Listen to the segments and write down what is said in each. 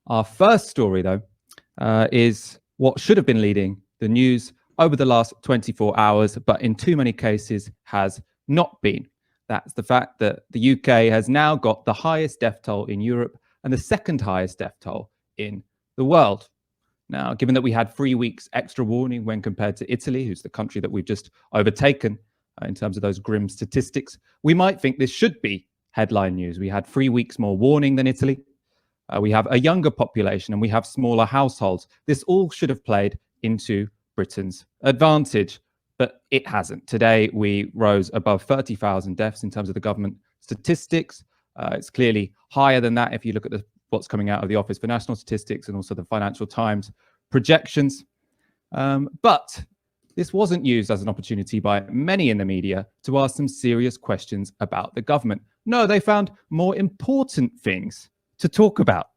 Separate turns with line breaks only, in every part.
Our first story, though, is what should have been leading the news over the last 24 hours, but in too many cases has not been. That's the fact that the UK has now got the highest death toll in Europe and the second highest death toll in the world. Now, given that we had 3 weeks extra warning when compared to Italy, who's the country that we've just overtaken in terms of those grim statistics, we might think this should be headline news. We had 3 weeks more warning than Italy. We have a younger population and we have smaller households. This all should have played into Britain's advantage, but it hasn't. Today, we rose above 30,000 deaths in terms of the government statistics. It's clearly higher than that if you look at what's coming out of the Office for National Statistics and also the Financial Times projections. But this wasn't used as an opportunity by many in the media to ask some serious questions about the government. No, they found more important things to talk about.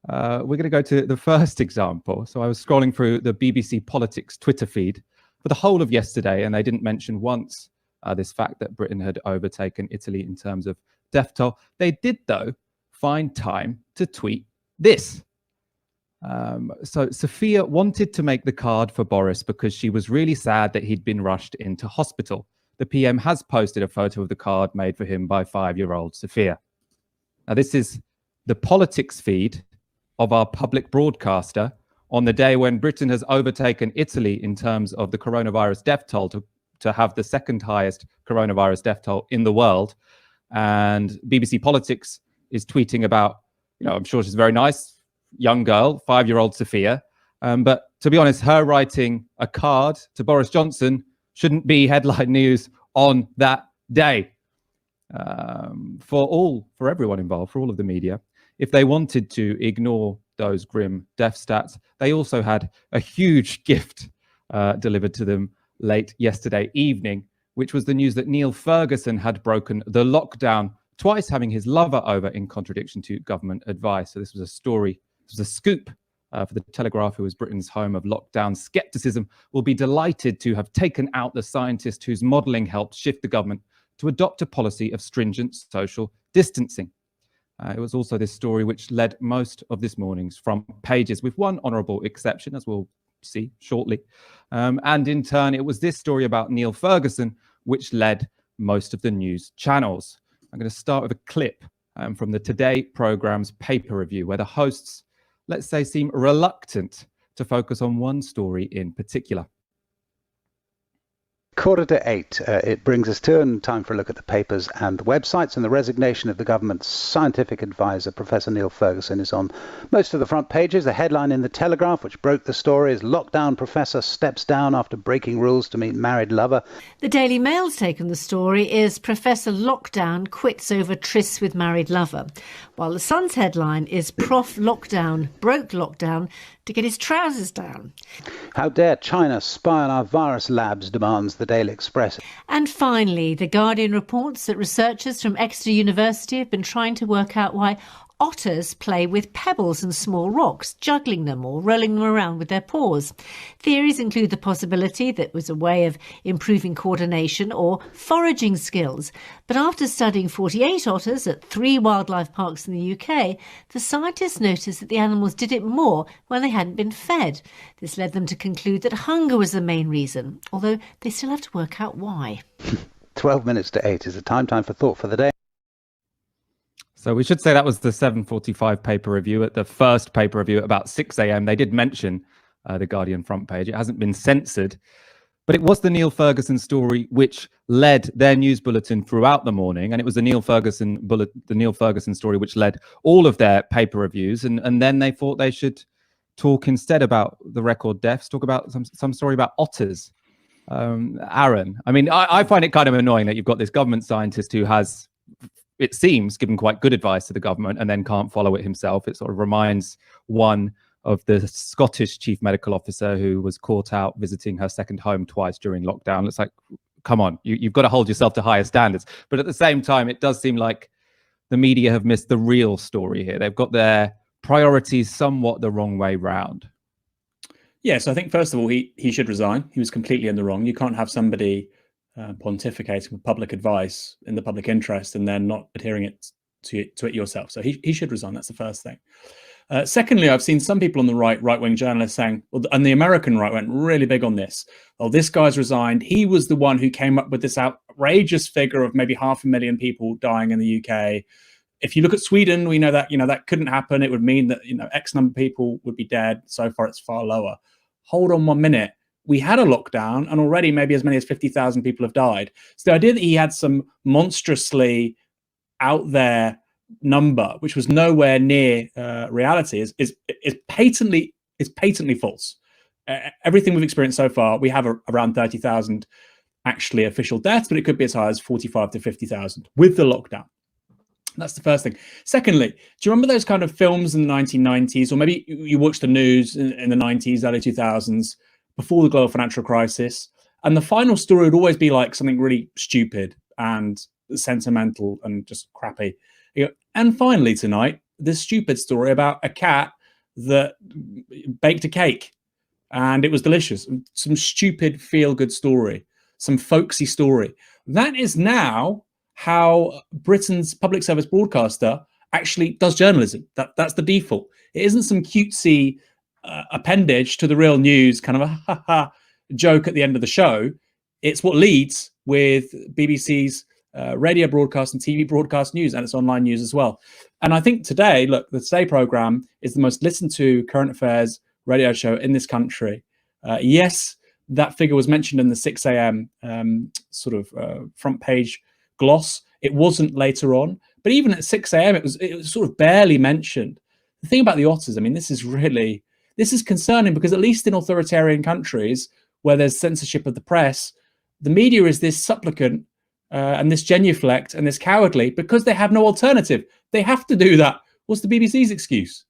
We're going to go to the first example. So I was scrolling through the BBC Politics Twitter feed for the whole of yesterday, and they didn't mention once this fact that Britain had overtaken Italy in terms of death toll. They did, though, find time to tweet this. So Sophia wanted to make the card for Boris because she was really sad that he'd been rushed into hospital. The PM has posted a photo of the card made for him by 5-year-old Sophia. Now, this is the politics feed of our public broadcaster on the day when Britain has overtaken Italy in terms of the coronavirus death toll to have the second highest coronavirus death toll in the world. And BBC Politics is tweeting about, I'm sure she's a very nice young girl, 5-year-old Sophia. But to be honest, her writing a card to Boris Johnson shouldn't be headline news on that day. For everyone involved, for all of the media, if they wanted to ignore those grim death stats, they also had a huge gift delivered to them late yesterday evening, which was the news that Neil Ferguson had broken the lockdown, twice having his lover over in contradiction to government advice. So this was a story, this was a scoop for the Telegraph, who is Britain's home of lockdown skepticism, will be delighted to have taken out the scientist whose modelling helped shift the government to adopt a policy of stringent social distancing. It was also this story which led most of this morning's front pages, with one honourable exception, as we'll see shortly. And in turn, it was this story about Neil Ferguson which led most of the news channels. I'm going to start with a clip from the Today programme's paper review, where the hosts, let's say, seem reluctant to focus on one story in particular.
7:45, it brings us to, and time for a look at the papers and websites, and the resignation of the government's scientific advisor, Professor Neil Ferguson, is on most of the front pages. The headline in the Telegraph, which broke the story, is "Lockdown Professor Steps Down After Breaking Rules to Meet Married Lover."
The Daily Mail's take on the story is "Professor Lockdown Quits Over Trysts with Married Lover," while the Sun's headline is "Prof Lockdown Broke Lockdown to get his trousers down."
"How dare China spy on our virus labs," demands the Daily Express.
And finally, The Guardian reports that researchers from Exeter University have been trying to work out why otters play with pebbles and small rocks, juggling them or rolling them around with their paws. Theories include the possibility that it was a way of improving coordination or foraging skills. But after studying 48 otters at 3 wildlife parks in the UK, the scientists noticed that the animals did it more when they hadn't been fed. This led them to conclude that hunger was the main reason, although they still have to work out why.
7:12 is the time for thought for the day.
So we should say that was the 7:45 paper review. At the first paper review at about 6 a.m, they did mention the Guardian front page. It hasn't been censored. But it was the Neil Ferguson story which led their news bulletin throughout the morning. And it was the Neil Ferguson story which led all of their paper reviews. And then they thought they should talk instead about the record deaths, talk about some story about otters. Aaron, I mean, I find it kind of annoying that you've got this government scientist who has, it seems, given quite good advice to the government and then can't follow it himself. It sort of reminds one of the Scottish chief medical officer who was caught out visiting her second home twice during lockdown. It's like, come on, you've got to hold yourself to higher standards. But at the same time, it does seem like the media have missed the real story here. They've got their priorities somewhat the wrong way round.
Yes, I think first of all, he should resign. He was completely in the wrong. You can't have somebody pontificating with public advice in the public interest and then not adhering to it yourself. So he should resign. That's the first thing. Secondly, I've seen some people on the right-wing journalists saying, well, and the American right went really big on this. Oh, this guy's resigned. He was the one who came up with this outrageous figure of maybe 500,000 people dying in the UK. If you look at Sweden, we know that, that couldn't happen. It would mean that, X number of people would be dead. So far, it's far lower. Hold on 1 minute. We had a lockdown and already maybe as many as 50,000 people have died. So the idea that he had some monstrously out there number, which was nowhere near reality, is patently false. Everything we've experienced so far, we have around 30,000 actually official deaths, but it could be as high as 45 to 50,000 with the lockdown. That's the first thing. Secondly, do you remember those kind of films in the 1990s, or maybe you watched the news in the 90s, early 2000s, before the global financial crisis, and the final story would always be like something really stupid and sentimental and just crappy. And finally tonight, this stupid story about a cat that baked a cake and it was delicious. Some stupid feel-good story, some folksy story. That is now how Britain's public service broadcaster actually does journalism. That's the default. It isn't some cutesy appendage to the real news, kind of a ha-ha joke at the end of the show. It's what leads with BBC's radio broadcast and TV broadcast news, and its online news as well. And I think today, look, the Today programme is the most listened to current affairs radio show in this country. Yes, that figure was mentioned in the 6 a.m. Front page gloss. It wasn't later on, but even at 6 a.m. it was sort of barely mentioned. The thing about the otters, I mean, this is concerning, because at least in authoritarian countries where there's censorship of the press, the media is this supplicant and this genuflect and this cowardly because they have no alternative. They have to do that. What's the BBC's excuse?